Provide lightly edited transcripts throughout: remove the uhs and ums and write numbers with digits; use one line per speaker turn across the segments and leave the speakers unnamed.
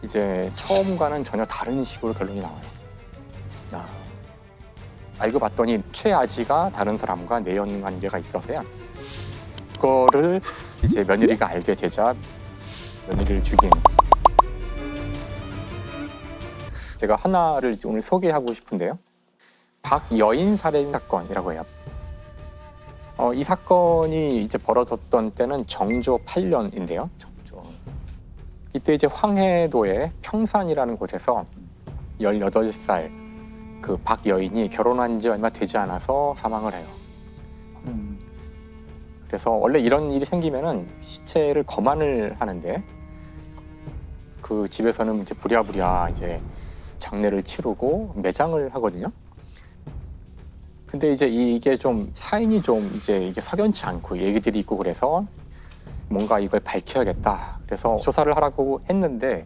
이제 처음과는 전혀 다른 식으로 결론이 나와요. 알고 봤더니 최아지가 다른 사람과 내연 관계가 있어서요. 그거를 이제 며느리가 알게 되자 며느리를 죽인. 제가 하나를 오늘 소개하고 싶은데요. 박여인 살인 사건이라고 해요. 이 사건이 이제 벌어졌던 때는 정조 8년인데요. 이때 이제 황해도의 평산이라는 곳에서 18살 그 박여인이 결혼한 지 얼마 되지 않아서 사망을 해요. 그래서 원래 이런 일이 생기면은 시체를 검안을 하는데 그 집에서는 이제 부랴부랴 이제 장례를 치르고 매장을 하거든요. 근데 이제 이게 좀 사인이 좀 이제 이게 석연치 않고 얘기들이 있고 그래서 뭔가 이걸 밝혀야겠다. 그래서 조사를 하라고 했는데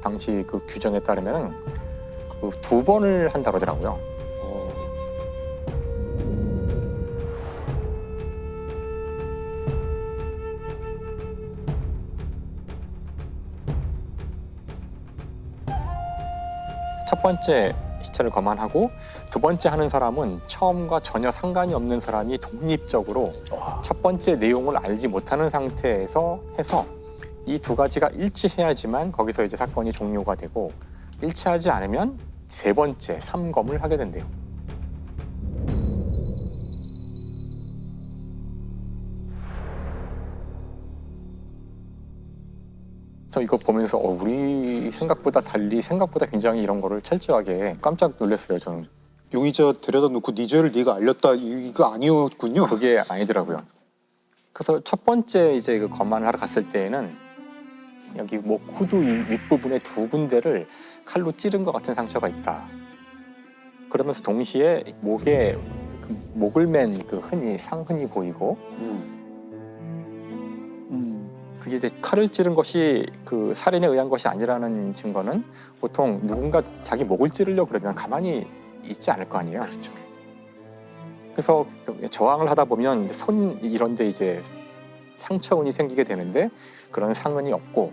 당시 그 규정에 따르면 그 2번을 한다고 하더라고요. 첫 번째 시체를 검안하고 두 번째 하는 사람은 처음과 전혀 상관이 없는 사람이 독립적으로 첫 번째 내용을 알지 못하는 상태에서 해서 이 두 가지가 일치해야지만 거기서 이제 사건이 종료가 되고 일치하지 않으면 세 번째 3검을 하게 된대요. 저 이거 보면서 우리 생각보다 달리 생각보다 굉장히 이런 거를 철저하게 깜짝 놀랐어요. 저는
용의자 데려다 놓고 네 죄를 네가 알렸다 이거 아니었군요.
그게 아니더라고요. 그래서 첫 번째 이제 그 검안을 하러 갔을 때에는 여기 목 후두 윗부분에 2군데를 칼로 찌른 것 같은 상처가 있다. 그러면서 동시에 목에 목을 맨 그 상흔이 보이고 그게 이제 칼을 찌른 것이 그 살인에 의한 것이 아니라는 증거는 보통 누군가 자기 목을 찌르려고 그러면 가만히 있지 않을 거 아니에요.
그렇죠.
그래서 저항을 하다 보면 손 이런 데 이제 상처운이 생기게 되는데 그런 상흔이 없고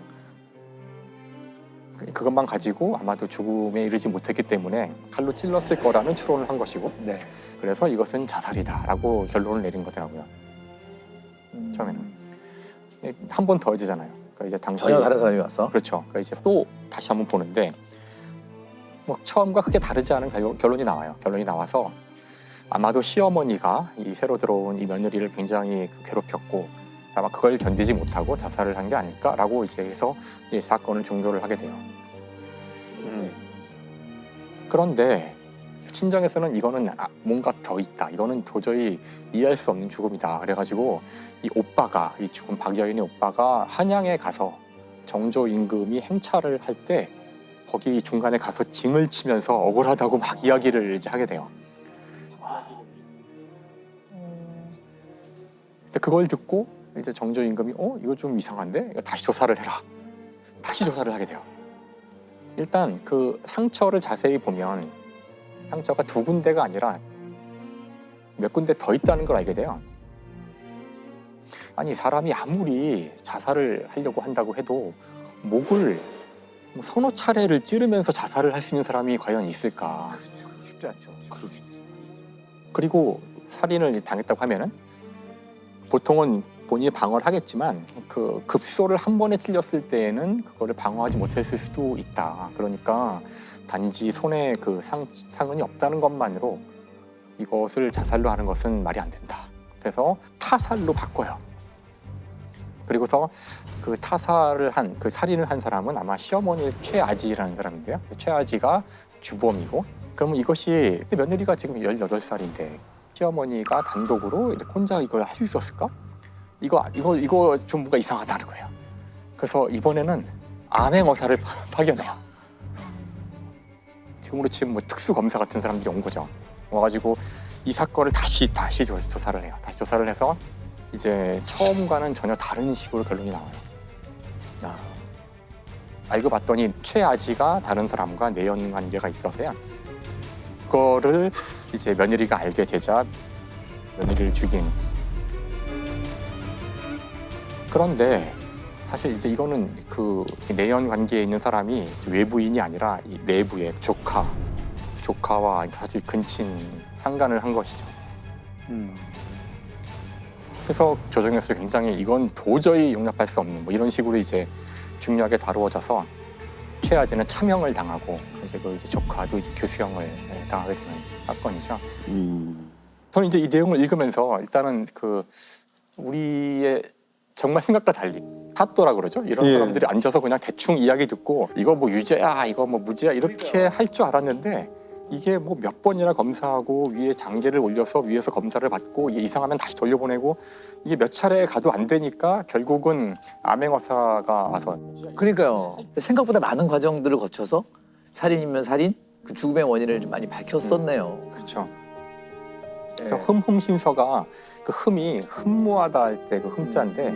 그것만 가지고 아마도 죽음에 이르지 못했기 때문에 칼로 찔렀을 거라는 추론을 한 것이고
네.
그래서 이것은 자살이다라고 결론을 내린 거더라고요. 처음에는. 한 번 더 해지잖아요. 그러니까 이제 당시
전혀 다른 사람이 왔어?
그렇죠. 그러니까 이제 또 다시 한번 보는데 뭐 처음과 크게 다르지 않은 결론이 나와요. 결론이 나와서 아마도 시어머니가 이 새로 들어온 이 며느리를 굉장히 괴롭혔고 아마 그걸 견디지 못하고 자살을 한 게 아닐까라고 이제 해서 이 사건을 종료를 하게 돼요. 그런데 친정에서는 이거는 뭔가 더 있다. 이거는 도저히 이해할 수 없는 죽음이다. 그래가지고 이 오빠가 이 죽은 박여인의 오빠가 한양에 가서 정조 임금이 행차를 할 때 거기 중간에 가서 징을 치면서 억울하다고 막 이야기를 이제 하게 돼요. 근데 그걸 듣고 이제 정조 임금이 이거 좀 이상한데 이거 다시 조사를 해라. 다시 조사를 하게 돼요. 일단 그 상처를 자세히 보면 상처가 2군데가 아니라 몇 군데 더 있다는 걸 알게 돼요. 아니 사람이 아무리 자살을 하려고 한다고 해도 목을 서너 차례를 찌르면서 자살을 할 수 있는 사람이 과연 있을까?
그렇죠. 쉽지 않죠.
그러게.
그리고 살인을 당했다고 하면은 보통은 본인이 방어를 하겠지만 그 급소를 한 번에 찔렸을 때에는 그거를 방어하지 못했을 수도 있다. 그러니까 단지 손에 그 상흔이 없다는 것만으로 이것을 자살로 하는 것은 말이 안 된다. 그래서 타살로 바꿔요. 그리고서 그 타살을 한 그 살인을 한 사람은 아마 시어머니 최아지라는 사람인데요. 최아지가 주범이고 그러면 이것이 며느리가 지금 18살인데 시어머니가 단독으로 이렇게 혼자 이걸 할 수 있었을까? 이거 좀 뭔가 이상하다는 거예요. 그래서 이번에는 암행어사를 파견해요. 지금으로 치면 뭐 특수검사 같은 사람들이 온 거죠. 와가지고 이 사건을 다시 조사를 해요. 다시 조사를 해서 이제 처음과는 전혀 다른 식으로 결론이 나와요. 알고 봤더니 최아지가 다른 사람과 내연 관계가 있어서요. 그거를 이제 며느리가 알게 되자 며느리를 죽인. 그런데 사실 이제 이거는 그 내연 관계에 있는 사람이 외부인이 아니라 이 내부의 조카와 사실 근친 상간을 한 것이죠. 그래서 조정에서 굉장히 이건 도저히 용납할 수 없는 뭐 이런 식으로 이제 중요하게 다루어져서 최하진은 참형을 당하고 이제 그 이제 조카도 이제 교수형을 당하게 되는 사건이죠. 저는 이제 이 내용을 읽으면서 일단은 그 우리의 정말 생각과 달리 사또라 그러죠. 이런
예.
사람들이 앉아서 그냥 대충 이야기 듣고 이거 뭐 유죄야, 이거 뭐 무죄야 이렇게 할 줄 알았는데 이게 뭐 몇 번이나 검사하고 위에 장계를 올려서 위에서 검사를 받고 이게 이상하면 다시 돌려보내고 이게 몇 차례 가도 안 되니까 결국은 암행어사가 와서
그러니까요. 생각보다 많은 과정들을 거쳐서 살인이면 살인, 그 죽음의 원인을 좀 많이 밝혔었네요.
그렇죠. 그래서 흠흠신서가 그 흠이 흠모하다 할 때 그 흠자인데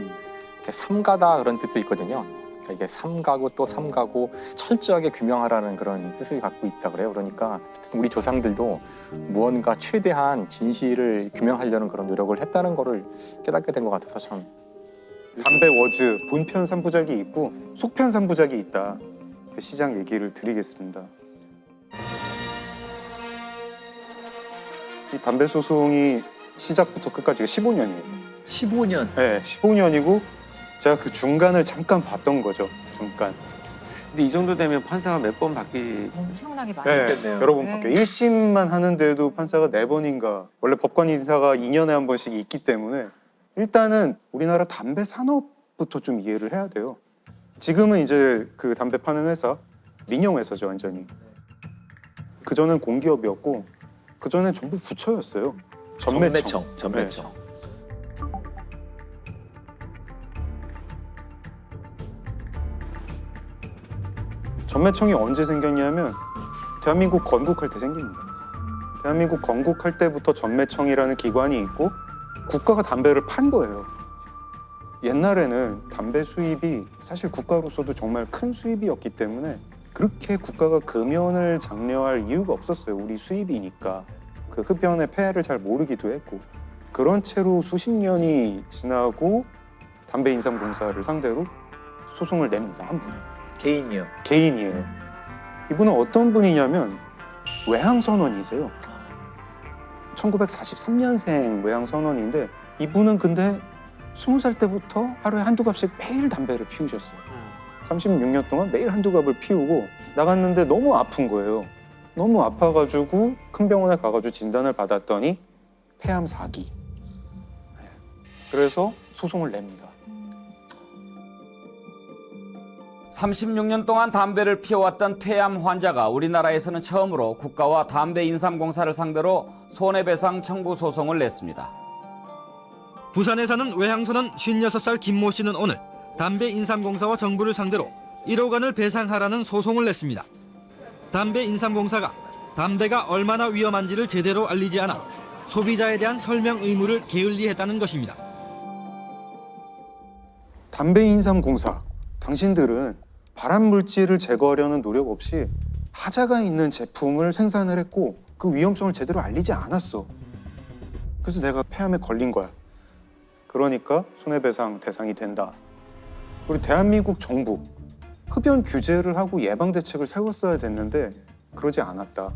이렇게 삼가다 그런 뜻도 있거든요. 그러니까 이게 삼가고 또 삼가고 철저하게 규명하라는 그런 뜻을 갖고 있다 그래요. 그러니까 어쨌든 우리 조상들도 무언가 최대한 진실을 규명하려는 그런 노력을 했다는 거를 깨닫게 된 것 같아서 참.
담배 워즈 본편 3부작이 있고 속편 3부작이 있다. 그 시작 얘기를 드리겠습니다. 이 담배 소송이 시작부터 끝까지가 15년이에요.
15년.
네, 15년이고 제가 그 중간을 잠깐 봤던 거죠. 잠깐.
근데 이 정도 되면 판사가 몇 번 바뀌
엄청나게 많이
네,
바뀌었네요.
여러 번
네.
바뀌어요. 1심만 하는데도 판사가 4번인가. 원래 법관 인사가 2년에 한 번씩 있기 때문에 일단은 우리나라 담배 산업부터 좀 이해를 해야 돼요. 지금은 이제 그 담배 파는 회사 민영회사죠, 완전히. 그전엔 공기업이었고 그전엔 전부 부처였어요. 전매청.
전매청.
전매청이 언제 생겼냐면 대한민국 건국할 때 생깁니다. 대한민국 건국할 때부터 전매청이라는 기관이 있고 국가가 담배를 판 거예요. 옛날에는 담배 수입이 사실 국가로서도 정말 큰 수입이었기 때문에 그렇게 국가가 금연을 장려할 이유가 없었어요. 우리 수입이니까. 그 흡연의 폐해를 잘 모르기도 했고 그런 채로 수십 년이 지나고 담배 인삼공사를 상대로 소송을 냅니다. 한 분이.
개인이요.
개인이에요. 이분은 어떤 분이냐면 외항선원이세요. 1943년생 외항선원인데 이분은 근데 20살 때부터 하루에 한두 갑씩 매일 담배를 피우셨어요. 36년 동안 매일 한두 갑을 피우고 나갔는데 너무 아픈 거예요. 너무 아파가지고 큰 병원에 가가지고 진단을 받았더니 폐암 4기. 그래서 소송을 냅니다.
36년 동안 담배를 피워왔던 폐암 환자가 우리나라에서는 처음으로 국가와 담배 인삼공사를 상대로 손해배상 청구 소송을 냈습니다.
부산에 사는 외항선원 56살 김모 씨는 오늘 담배 인삼공사와 정부를 상대로 1억 원을 배상하라는 소송을 냈습니다. 담배 인삼공사가 담배가 얼마나 위험한지를 제대로 알리지 않아 소비자에 대한 설명 의무를 게을리했다는 것입니다.
담배 인삼공사, 당신들은 발암 물질을 제거하려는 노력 없이 하자가 있는 제품을 생산을 했고 그 위험성을 제대로 알리지 않았어. 그래서 내가 폐암에 걸린 거야. 그러니까 손해배상 대상이 된다. 우리 대한민국 정부 흡연 규제를 하고 예방 대책을 세웠어야 됐는데 그러지 않았다.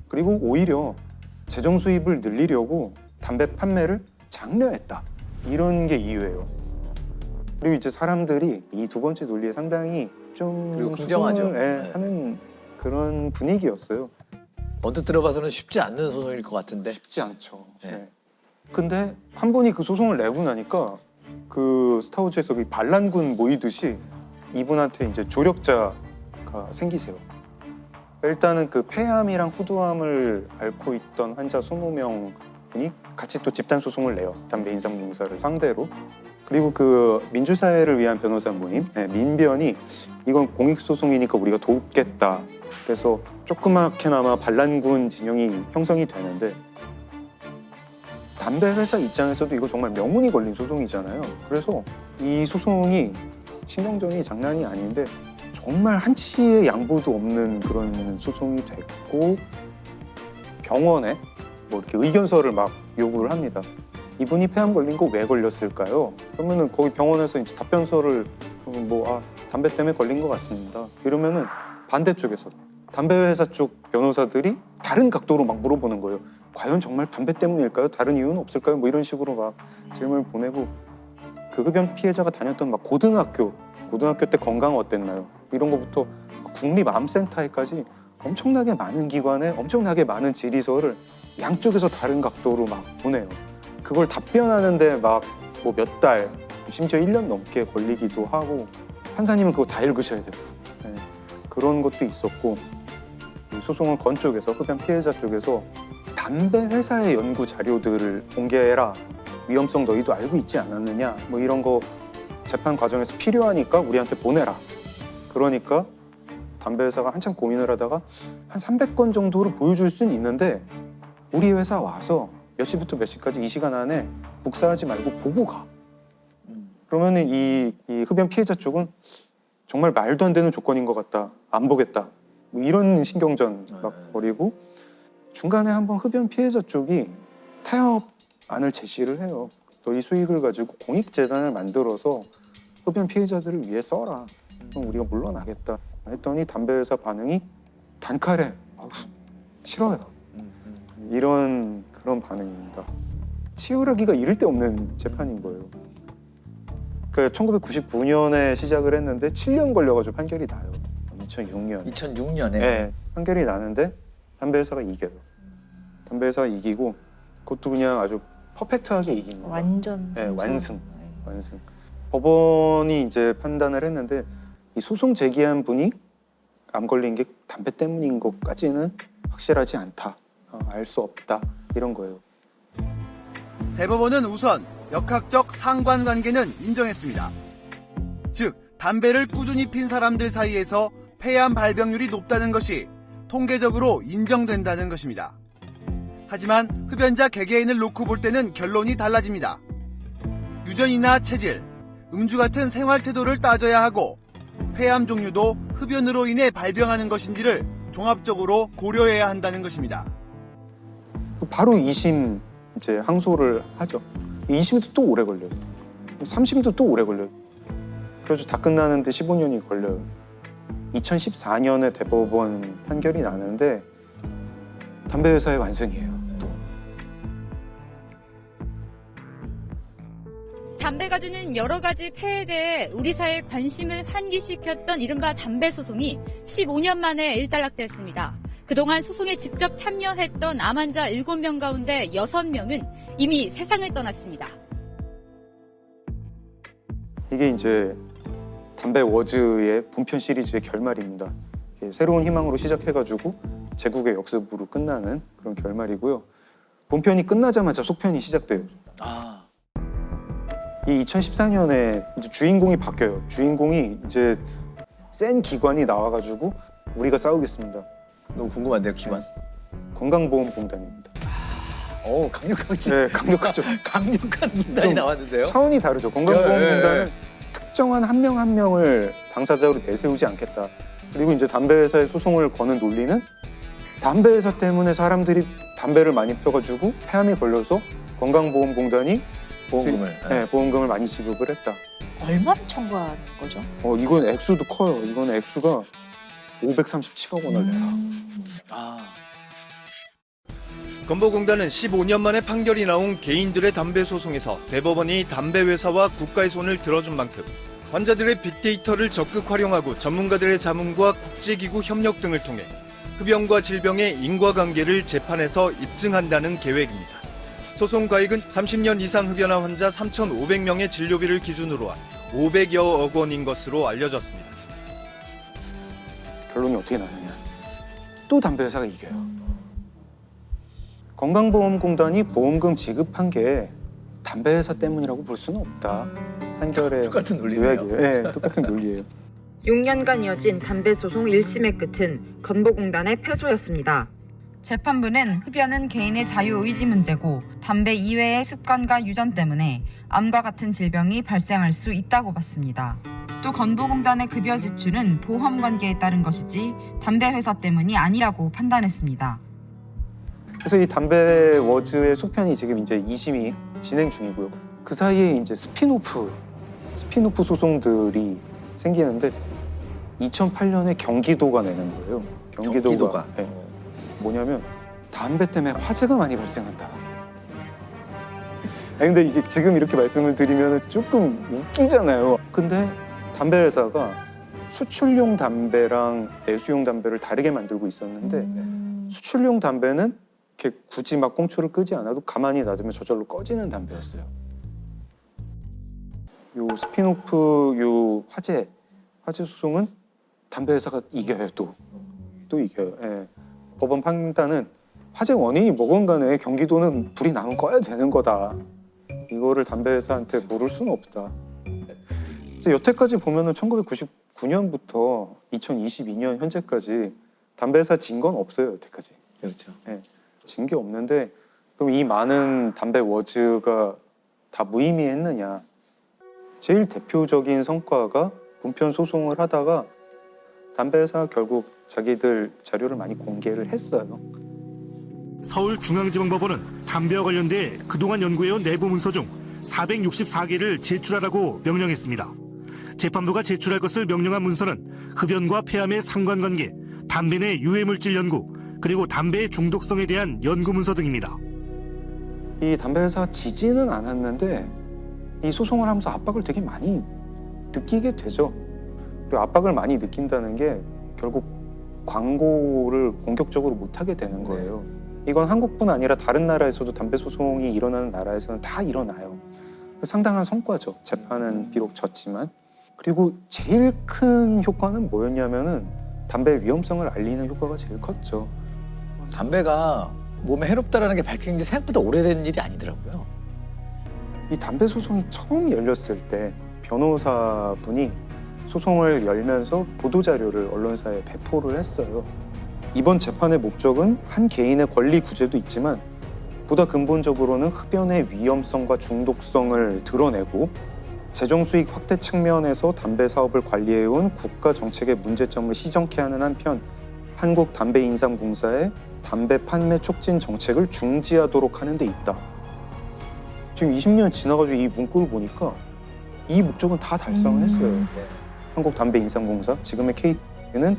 그리고 오히려 재정 수입을 늘리려고 담배 판매를 장려했다. 이런 게 이유예요. 그리고 이제 사람들이 이 두 번째 논리에 상당히 좀
그리고 긍정하죠.
수긍을,
네.
하는 그런 분위기였어요.
언뜻 들어봐서는 쉽지 않는 소송일 것 같은데.
쉽지 않죠.
네.
네. 근데 한 분이 그 소송을 내고 나니까 그 스타워즈에서 그 반란군 모이듯이 이분한테 이제 조력자가 생기세요. 일단은 그 폐암이랑 후두암을 앓고 있던 환자 20명 분이 같이 또 집단 소송을 내요. 담배 인삼공사를 상대로. 그리고 그 민주사회를 위한 변호사 모임, 네, 민변이 이건 공익소송이니까 우리가 돕겠다. 그래서 조그맣게나마 반란군 진영이 형성이 되는데 담배 회사 입장에서도 이거 정말 명운이 걸린 소송이잖아요. 그래서 이 소송이 신경전이 장난이 아닌데 정말 한치의 양보도 없는 그런 소송이 됐고 병원에 뭐 이렇게 의견서를 막 요구를 합니다. 이분이 폐암 걸린 거 왜 걸렸을까요? 그러면은 거기 병원에서 이제 답변서를 담배 때문에 걸린 것 같습니다. 이러면은 반대쪽에서 담배 회사 쪽 변호사들이 다른 각도로 막 물어보는 거예요. 과연 정말 담배 때문일까요? 다른 이유는 없을까요? 뭐 이런 식으로 막 질문을 보내고, 그 흡연 피해자가 다녔던 막 고등학교 때 건강 어땠나요? 이런 거부터 국립암센터에까지 엄청나게 많은 기관에 엄청나게 많은 질의서를 양쪽에서 다른 각도로 막 보내요. 그걸 답변하는데 막 뭐 몇 달, 심지어 1년 넘게 걸리기도 하고, 판사님은 그거 다 읽으셔야 되고, 네. 그런 것도 있었고, 이 소송을 건 쪽에서, 흡연 피해자 쪽에서 담배 회사의 연구 자료들을 공개해라, 위험성 너희도 알고 있지 않았느냐, 뭐 이런 거 재판 과정에서 필요하니까 우리한테 보내라. 그러니까 담배 회사가 한참 고민을 하다가 한 300건 정도를 보여줄 수는 있는데, 우리 회사 와서 몇 시부터 몇 시까지 이 시간 안에 복사하지 말고 보고 가. 그러면은 이 흡연 피해자 쪽은 정말 말도 안 되는 조건인 것 같다, 안 보겠다, 뭐 이런 신경전 막 벌이고, 중간에 한번 흡연 피해자 쪽이 타협안을 제시를 해요. 너희 수익을 가지고 공익재단을 만들어서 흡연 피해자들을 위해 써라. 그럼 우리가 물러나겠다 했더니 담배 회사 반응이 단칼에 싫어요. 이런 그런 반응입니다. 치열하기가 이를 데 없는 재판인 거예요. 그 1999년에 시작을 했는데 7년 걸려가지고 판결이 나요. 2006년.
2006년에
네, 판결이 나는데 담배 회사가 이겨요. 담배 회사가 이기고, 그것도 그냥 아주 퍼펙트하게 이깁니다.
완전
네,
승소.
완승. 법원이 이제 판단을 했는데, 이 소송 제기한 분이 암 걸린 게 담배 때문인 것까지는 확실하지 않다, 알 수 없다, 이런 거예요.
대법원은 우선 역학적 상관관계는 인정했습니다. 즉, 담배를 꾸준히 핀 사람들 사이에서 폐암 발병률이 높다는 것이 통계적으로 인정된다는 것입니다. 하지만 흡연자 개개인을 놓고 볼 때는 결론이 달라집니다. 유전이나 체질, 음주 같은 생활 태도를 따져야 하고, 폐암 종류도 흡연으로 인해 발병하는 것인지를 종합적으로 고려해야 한다는 것입니다.
바로 2심 이제 항소를 하죠. 2심도 또 오래 걸려요. 3심도 또 오래 걸려요. 그래서 다 끝나는데 15년이 걸려요. 2014년에 대법원 판결이 나는데 담배 회사의 완승이에요. 또.
담배가 주는 여러 가지 폐해에 대해 우리 사회의 관심을 환기시켰던 이른바 담배 소송이 15년 만에 일단락되었습니다. 그동안 소송에 직접 참여했던 암 환자 7명 가운데 6명은 이미 세상을 떠났습니다.
이게 이제 담배 워즈의 본편 시리즈의 결말입니다. 새로운 희망으로 시작해가지고 제국의 역습으로 끝나는 그런 결말이고요. 본편이 끝나자마자 속편이 시작돼요. 이 2014년에 이제 주인공이 바뀌어요. 주인공이 이제 센 기관이 나와가지고 우리가 싸우겠습니다.
너무 궁금한데요, 기관?
건강보험공단입니다.
강력하지.
네, 강력하죠.
강력한 문단이
좀
나왔는데요.
차원이 다르죠. 건강보험공단은 특정한 한 명 한 명을 당사자로 내세우지 않겠다. 그리고 이제 담배 회사의 소송을 거는 논리는 담배 회사 때문에 사람들이 담배를 많이 펴가지고 폐암에 걸려서 건강보험공단이 보험금을 많이 지급을 했다.
얼마를 청구하는 거죠?
이건 액수도 커요. 이건 액수가 537억 원을 내라.
건보공단은 15년 만에 판결이 나온 개인들의 담배 소송에서 대법원이 담배 회사와 국가의 손을 들어준 만큼 환자들의 빅데이터를 적극 활용하고 전문가들의 자문과 국제기구 협력 등을 통해 흡연과 질병의 인과관계를 재판에서 입증한다는 계획입니다. 소송 가액은 30년 이상 흡연한 환자 3,500명의 진료비를 기준으로 한 500여억 원인 것으로 알려졌습니다.
결론이 어떻게 나느냐. 또 담배 회사가 이겨요. 건강보험공단이 보험금 지급한 게 담배 회사 때문이라고 볼 수는 없다. 판결의
똑같은 논리네요.
요약이에요. 네, 똑같은 논리예요.
6년간 이어진 담배 소송 1심의 끝은 건보공단의 패소였습니다. 재판부는 흡연은 개인의 자유의지 문제고 담배 이외의 습관과 유전 때문에 암과 같은 질병이 발생할 수 있다고 봤습니다. 또 건보공단의 급여 지출은 보험 관계에 따른 것이지 담배 회사 때문이 아니라고 판단했습니다.
그래서 이 담배 워즈의 속편이 지금 이제 2심이 진행 중이고요. 그 사이에 이제 스피노프 소송들이 생기는데 2008년에 경기도가 내는 거예요. 경기도가. 네. 뭐냐면 담배 때문에 화재가 많이 발생한다. 아니, 근데 이게 지금 이렇게 말씀을 드리면 조금 웃기잖아요. 근데 담배 회사가 수출용 담배랑 내수용 담배를 다르게 만들고 있었는데 수출용 담배는 이렇게 굳이 막 꽁초를 끄지 않아도 가만히 놔두면 저절로 꺼지는 담배였어요. 요 스피노프 요 화재 소송은 담배 회사가 이겨요. 또 이겨요. 예. 법원 판단은 화재 원인이 뭐건 간에 경기도는 불이 나면 꺼야 되는 거다. 이거를 담배 회사한테 물을 수는 없다. 이제 여태까지 보면은 1999년부터 2022년 현재까지 담배 회사 진 건 없어요. 여태까지.
그렇죠.
예. 진 게 없는데 그럼 이 많은 담배 워즈가 다 무의미했느냐? 제일 대표적인 성과가 본편 소송을 하다가 담배 회사가 결국 자기들 자료를 많이 공개를 했어요.
서울중앙지방법원은 담배와 관련돼 그동안 연구해온 내부 문서 중 464개를 제출하라고 명령했습니다. 재판부가 제출할 것을 명령한 문서는 흡연과 폐암의 상관관계, 담배 내 유해물질 연구, 그리고 담배의 중독성에 대한 연구 문서 등입니다.
이 담배 회사가 지지는 않았는데 이 소송을 하면서 압박을 되게 많이 느끼게 되죠. 그리고 압박을 많이 느낀다는 게 결국 광고를 본격적으로 못하게 되는 거예요. 이건 한국뿐 아니라 다른 나라에서도 담배 소송이 일어나는 나라에서는 다 일어나요. 상당한 성과죠. 재판은 비록 졌지만. 그리고 제일 큰 효과는 뭐였냐면은 담배의 위험성을 알리는 효과가 제일 컸죠.
담배가 몸에 해롭다라는 게 밝힌 게 생각보다 오래된 일이 아니더라고요.
이 담배 소송이 처음 열렸을 때 변호사분이 소송을 열면서 보도자료를 언론사에 배포를 했어요. 이번 재판의 목적은 한 개인의 권리 구제도 있지만 보다 근본적으로는 흡연의 위험성과 중독성을 드러내고 재정 수익 확대 측면에서 담배 사업을 관리해온 국가 정책의 문제점을 시정케 하는 한편 한국담배인삼공사의 담배 판매 촉진 정책을 중지하도록 하는 데 있다. 지금 20년 지나가지고 이 문구를 보니까 이 목적은 다 달성을 했어요. 한국담배인삼공사, 지금의 K는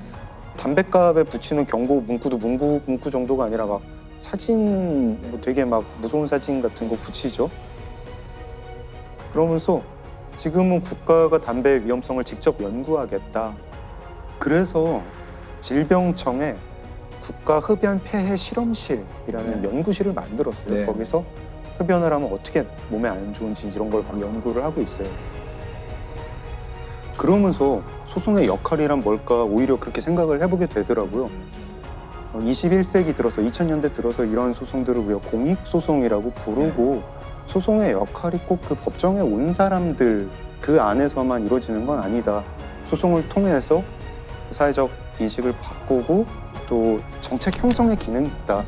담배값에 붙이는 경고 문구도 문구 정도가 아니라 막 사진, 뭐 되게 막 무서운 사진 같은 거 붙이죠. 그러면서 지금은 국가가 담배의 위험성을 직접 연구하겠다. 그래서 질병청에 국가 흡연 폐해 실험실이라는 연구실을 만들었어요. 거기서 흡연을 하면 어떻게 몸에 안 좋은지 이런 걸 막 연구를 하고 있어요. 그러면서 소송의 역할이란 뭘까 오히려 그렇게 생각을 해보게 되더라고요. 21세기 들어서 2000년대 들어서 이런 소송들을 우리가 공익소송이라고 부르고 소송의 역할이 꼭 그 법정에 온 사람들 그 안에서만 이루어지는 건 아니다. 소송을 통해서 사회적 인식을 바꾸고 또 정책 형성의 기능이 있다.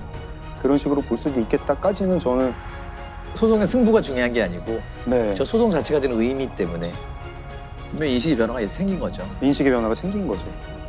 그런 식으로 볼 수도 있겠다까지는 저는
소송의 승부가 중요한 게 아니고
네.
저 소송 자체가 지는 의미 때문에 분명히 인식의 변화가 생긴 거죠.
인식의 변화가 생긴 거죠.